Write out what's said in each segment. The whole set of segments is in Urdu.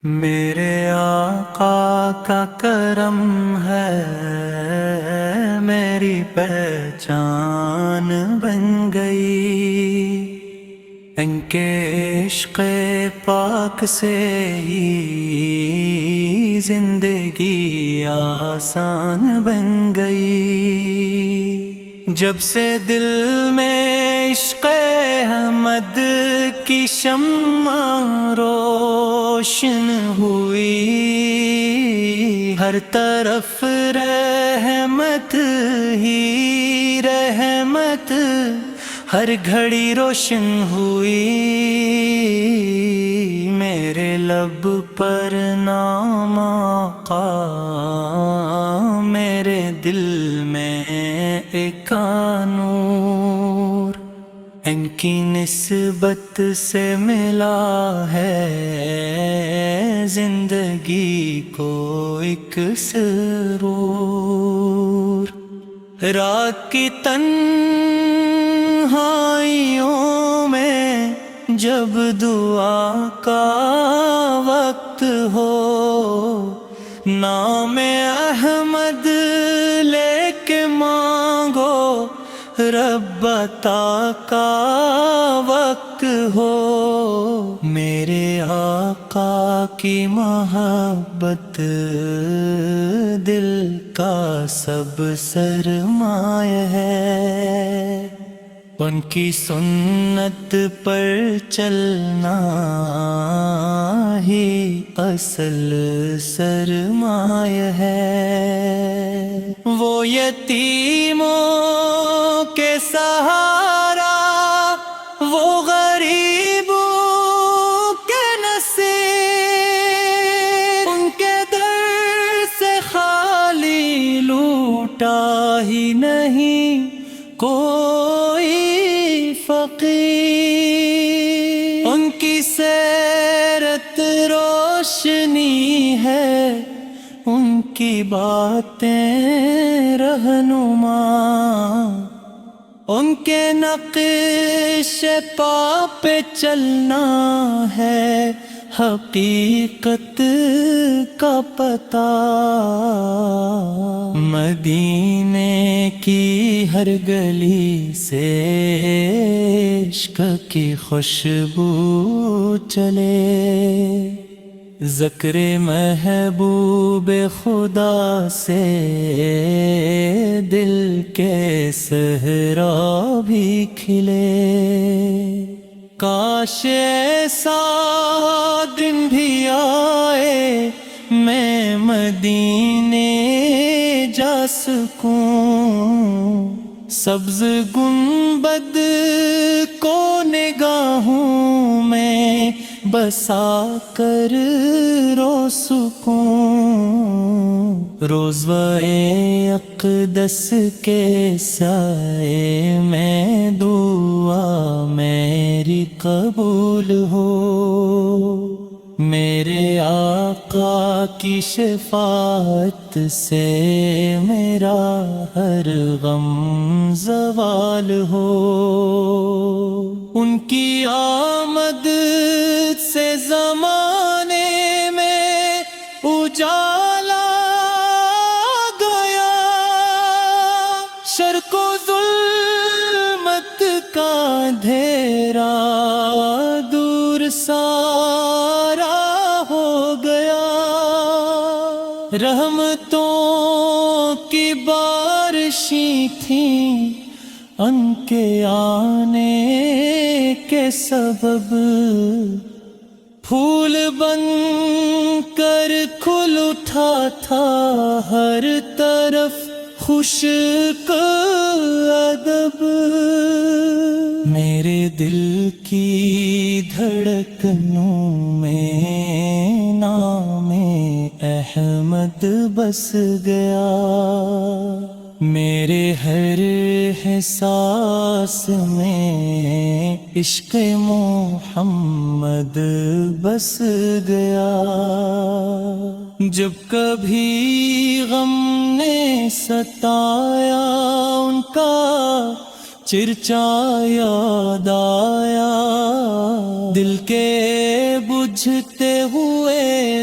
میرے آقا کا کرم ہے، میری پہچان بن گئی۔ ان کے عشق پاک سے ہی زندگی آسان بن گئی۔ جب سے دل میں عشق احمد کی شمع روشن ہوئی، ہر طرف رحمت ہی رحمت ہر گھڑی روشن ہوئی۔ میرے لب پر نام آقا، میرے دل میں ایک نور، ان کی نسبت سے ملا ہے زندگی کو ایک سرور۔ رات کی تنہائیوں میں جب دعا کا وقت ہو، نام احمد لے کے مانگو، رب عطا کا وقت ہو۔ میرے آقا کی محبت دل کا سب سرمایہ ہے، ان کی سنت پر چلنا ہی اصل سرمایہ ہے۔ وہ یتیموں کے سہارا، وہ غریبوں کے نصیر، ان کے در سے خالی لوٹا ہی نہیں کوئی فقیر۔ ان کی سیرت روشنی ہے، ان کی باتیں رہنما، ان کے نقش پا پہ چلنا ہے حقیقت کا پتہ۔ مدینے کی ہر گلی سے عشق کی خوشبو چلے، ذکر محبوب خدا سے دل کے صحرا بھی کھلے۔ کاش ایسا دن بھی آئے میں مدینے جا سکوں، سبز گنبد کو نگاہوں میں بسا کر رو سکوں، روضۂ اقدس کے سائے میں دعا میری قبول ہو۔ میرے آقا کی شفاعت سے میرا ہر غم زوال ہو، ان کی آمد سے زمانے میں اجالا گیا، شرق و ظلمت کا اندھیرا دور سارا ہو گیا۔ رحمتوں کی بارشیں تھیں ان کے آنے کے سبب، پھول بن کر کھل اٹھا تھا ہر طرف خشک ادب۔ میرے دل کی دھڑکنوں میں نام احمد بس گیا، میرے ہر احساس میں عشق محمد بس گیا۔ جب کبھی غم نے ستایا ان کا چرچا یاد آیا، دل کے بجھتے ہوئے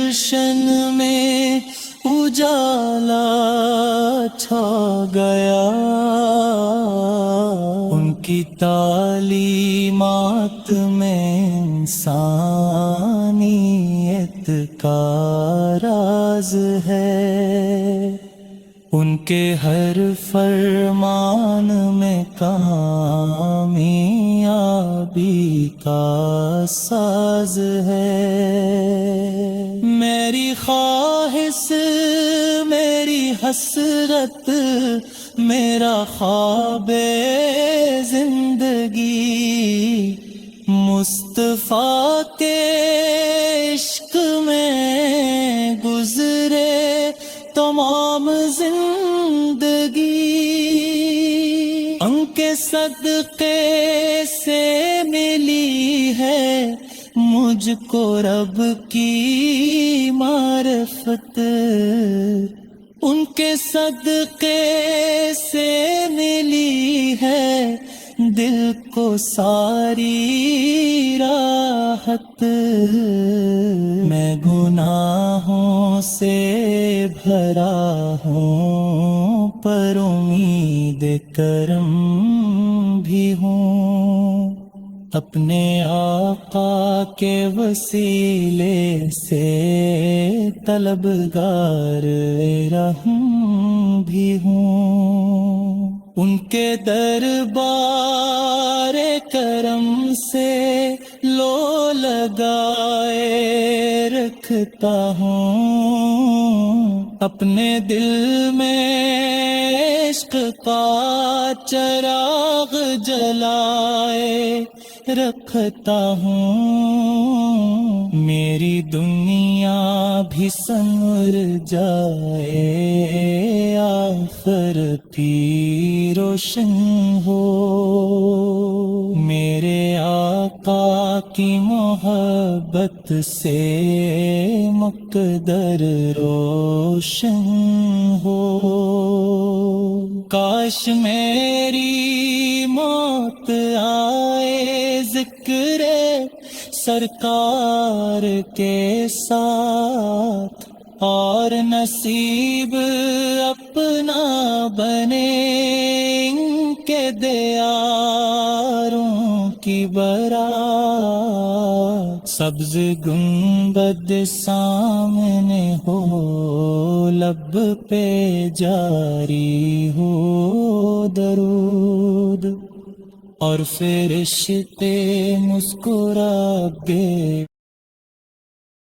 گلشن میں اجالا چھا گیا، ان کی تعلیمات میں انسانیت کا راز ہے، ان کے ہر فرمان میں کامیابی کا ساز ہے۔ میری خواہش، میری حسرت، میرا خواب زندگی، مصطفیٰ کے عشق میں گزرے تمام زندگی، ان کے صدقے سے ملی ہے مجھ کو رب کی معرفت، ان کے صدقے سے ملی ہے دل کو ساری راحت۔ میں گناہوں سے بھرا ہوں پر امید کرم بھی ہوں، اپنے آقا کے وسیلے سے طلبگار رحم بھی ہوں، ان کے دربار کرم سے لو لگائے رکھتا ہوں، اپنے دل میں عشق کا چراغ جلائے رکھتا ہوں، میری دنیا بھی سنور جائے آخر بھی روشن ہو، میرے آقا کی محبت سے مقدر روشن ہو، کاش میری موت آئے ذکر سرکار کے ساتھ، اور نصیب اپنا بنے ان کے دیاروں کی برات، سبز گنبد سامنے ہو، لب پہ جاری ہو درود، اور فرشتے مسکرا گے